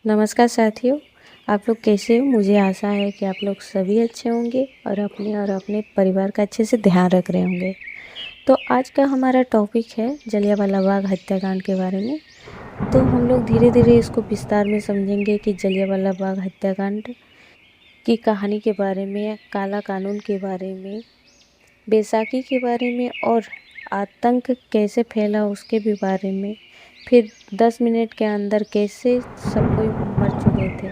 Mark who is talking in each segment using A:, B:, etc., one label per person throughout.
A: नमस्कार साथियों, आप लोग कैसे हो? मुझे आशा है कि आप लोग सभी अच्छे होंगे और अपने परिवार का अच्छे से ध्यान रख रहे होंगे। तो आज का हमारा टॉपिक है जलियांवाला बाग हत्याकांड के बारे में। तो हम लोग धीरे धीरे इसको विस्तार में समझेंगे कि जलियांवाला बाग हत्याकांड की कहानी के बारे में, काला कानून के बारे में, बैसाखी के बारे में और आतंक कैसे फैला उसके भी बारे में। फिर 10 मिनट के अंदर कैसे सब कोई मर चुके थे,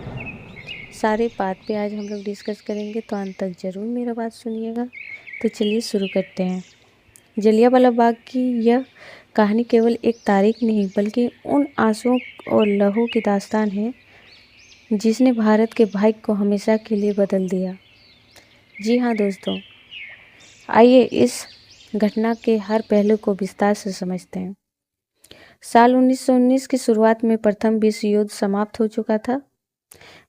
A: सारे बात पे आज हम लोग डिस्कस करेंगे। तो अंत तक ज़रूर मेरा बात सुनिएगा। तो चलिए शुरू करते हैं। जलियांवाला बाग की यह कहानी केवल एक तारीख नहीं बल्कि उन आंसुओं और लहू की दास्तान है जिसने भारत के भाग्य को हमेशा के लिए बदल दिया। जी हाँ दोस्तों, आइए इस घटना के हर पहलू को विस्तार से समझते हैं। साल 1919 की शुरुआत में प्रथम विश्व युद्ध समाप्त हो चुका था।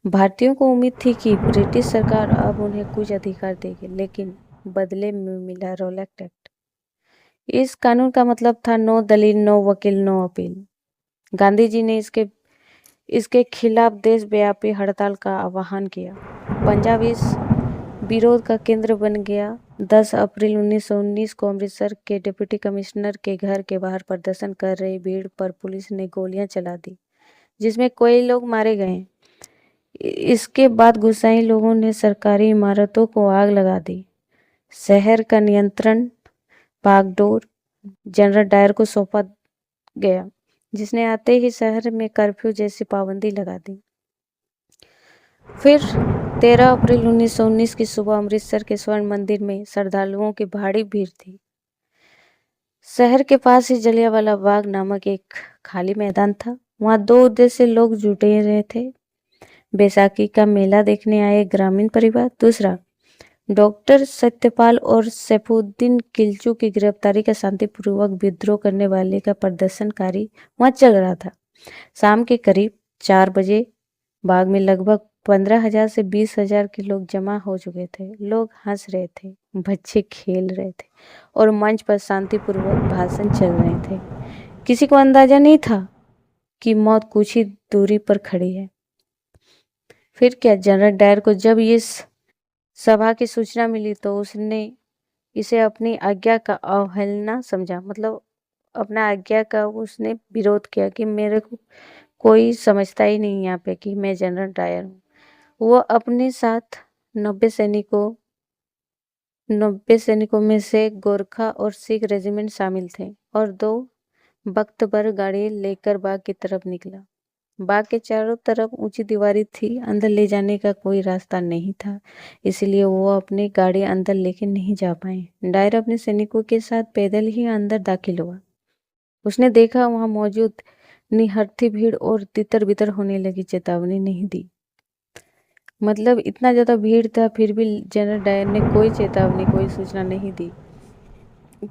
A: भारतीयों को उम्मीद थी कि ब्रिटिश सरकार अब उन्हें कुछ अधिकार देगी, लेकिन बदले में मिला रॉलेट एक्ट। इस कानून का मतलब था नो दलील, नो वकील, नो अपील। गांधी जी ने इसके खिलाफ देशव्यापी हड़ताल का आह्वान किया। पंजाब इस विरोध का केंद्र बन गया। 10 अप्रैल 1919 को अमृतसर के डिप्टी कमिश्नर के घर के बाहर प्रदर्शन कर रही भीड़ पर पुलिस ने गोलियां चला दी, जिसमें कई लोग मारे गए। इसके बाद गुस्साई लोगों ने सरकारी इमारतों को आग लगा दी। शहर का नियंत्रण बागडोर जनरल डायर को सौंपा गया, जिसने आते ही शहर में कर्फ्यू जैसी पाबंदी लगा दी। फिर 13 अप्रैल 1919 की सुबह अमृतसर के स्वर्ण मंदिर में श्रद्धालुओं की भारी भीड़ थी। शहर के पास ही जलियांवाला बाग नामक एक खाली मैदान था। वहां दो उद्देश्य से लोग जुटे रहे थे: बैसाखी का मेला देखने आए ग्रामीण परिवार, दूसरा डॉक्टर सत्यपाल और सैफुद्दीन किल्चू की गिरफ्तारी का शांतिपूर्वक विद्रोह करने वाले का प्रदर्शनकारी वहां चल रहा था। शाम के करीब 4 बजे बाग में लगभग 15,000 से 20,000 के लोग जमा हो चुके थे। लोग हंस रहे थे, बच्चे खेल रहे थे और मंच पर शांतिपूर्वक भाषण चल रहे थे। किसी को अंदाजा नहीं था कि मौत कुछ ही दूरी पर खड़ी है। फिर क्या, जनरल डायर को जब इस सभा की सूचना मिली तो उसने इसे अपनी आज्ञा का अवहेलना समझा। मतलब अपना आज्ञा का उसने विरोध किया कि मेरे को कोई समझता ही नहीं यहाँ पे कि मैं जनरल डायर हूँ। वो अपने साथ 90 सैनिकों में से गोरखा और सिख रेजिमेंट शामिल थे और 2 वक्त भर गाड़ी लेकर बाग की तरफ निकला। बाग के चारों तरफ ऊंची दीवारें थी, अंदर ले जाने का कोई रास्ता नहीं था, इसलिए वो अपनी गाड़ी अंदर लेके नहीं जा पाए। डायर अपने सैनिकों के साथ पैदल ही अंदर दाखिल हुआ। उसने देखा वहां मौजूद निहत्थी भीड़ और तितर बितर होने लगी, चेतावनी नहीं दी। मतलब इतना ज्यादा भीड़ था, फिर भी जनरल डायर ने कोई चेतावनी, कोई सूचना नहीं दी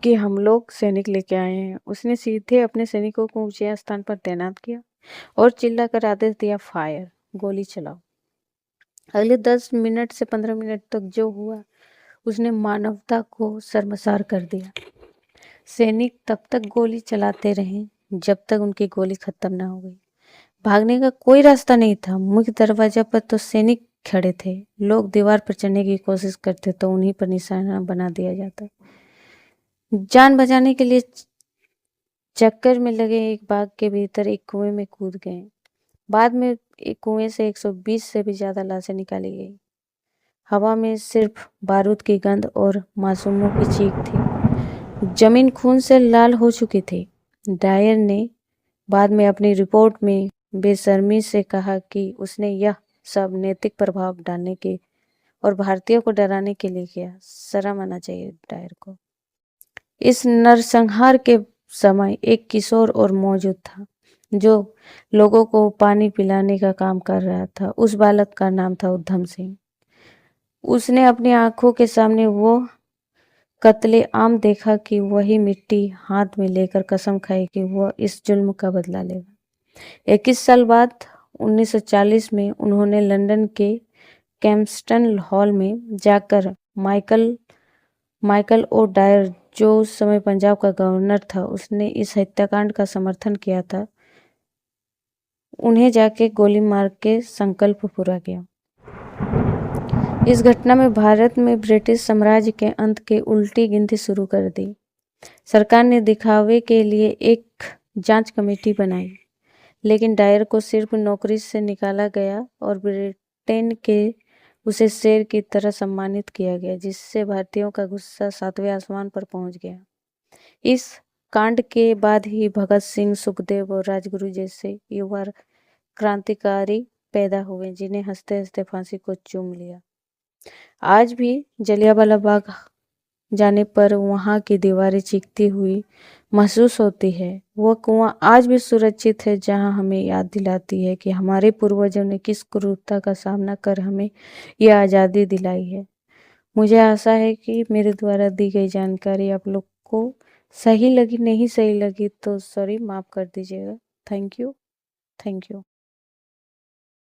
A: कि हम लोग सैनिक लेके आए हैं। उसने सीधे अपने सैनिकों को ऊंचे स्थान पर तैनात किया और चिल्लाकर आदेश दिया, फायर, गोली चलाओ। अगले 10 मिनट से 15 मिनट तक जो हुआ उसने मानवता को शर्मसार कर दिया। सैनिक तब तक गोली चलाते रहे जब तक उनकी गोली खत्म ना हो गई। भागने का कोई रास्ता नहीं था। मुख्य दरवाजा पर तो सैनिक खड़े थे। लोग दीवार पर चढ़ने की कोशिश करते तो उन्हीं पर निशाना बना दिया जाता। जान बचाने के लिए चक्कर में लगे एक बाग के भीतर एक कुएं में कूद गए। बाद में एक कुएं से 120 से भी ज्यादा लाशें निकाली गई। हवा में सिर्फ बारूद की गंध और मासूमों की चीख थी। जमीन खून से लाल हो चुकी थी। डायर ने बाद में अपनी रिपोर्ट में बेशर्मी से कहा कि उसने यह सब नैतिक प्रभाव डालने के और भारतीयों को डराने के लिए किया। शर्म आना चाहिए डायर को। इस नरसंहार के समय एक किशोर और मौजूद था जो लोगों को पानी पिलाने का काम कर रहा था। उस बालक का नाम था उधम सिंह। उसने अपनी आंखों के सामने वो कत्ले आम देखा कि वही मिट्टी हाथ में लेकर कसम खाई कि वह इस जुल्म का बदला लेगा। 21 साल बाद 1940 में उन्होंने लंदन के कैम्पस्टन हॉल में जाकर माइकल ओ डायर, जो उस समय पंजाब का गवर्नर था, उसने इस हत्याकांड का समर्थन किया था। उन्हें जाके गोली मार के संकल्प पूरा किया। इस घटना में भारत में ब्रिटिश साम्राज्य के अंत की उल्टी गिनती शुरू कर दी। सरकार ने दिखावे के लिए एक जांच कमेटी बनाई, लेकिन डायर को सिर्फ नौकरी से निकाला गया और ब्रिटेन के उसे शेर की तरह सम्मानित किया गया, जिससे भारतीयों का गुस्सा 7वें आसमान पर पहुंच गया। इस कांड के बाद ही भगत सिंह, सुखदेव और राजगुरु जैसे युवा क्रांतिकारी पैदा हुए, जिन्हें हंसते हंसते फांसी को चूम लिया। आज भी जलियांवाला बाग जाने पर वहां की दीवारें चीखती हुई महसूस होती है। वह कुआं आज भी सुरक्षित है, जहां हमें याद दिलाती है कि हमारे पूर्वजों ने किस क्रूरता का सामना कर हमें यह आज़ादी दिलाई है। मुझे आशा है कि मेरे द्वारा दी गई जानकारी आप लोग को सही लगी, नहीं सही लगी तो सॉरी, माफ़ कर दीजिएगा। Thank you.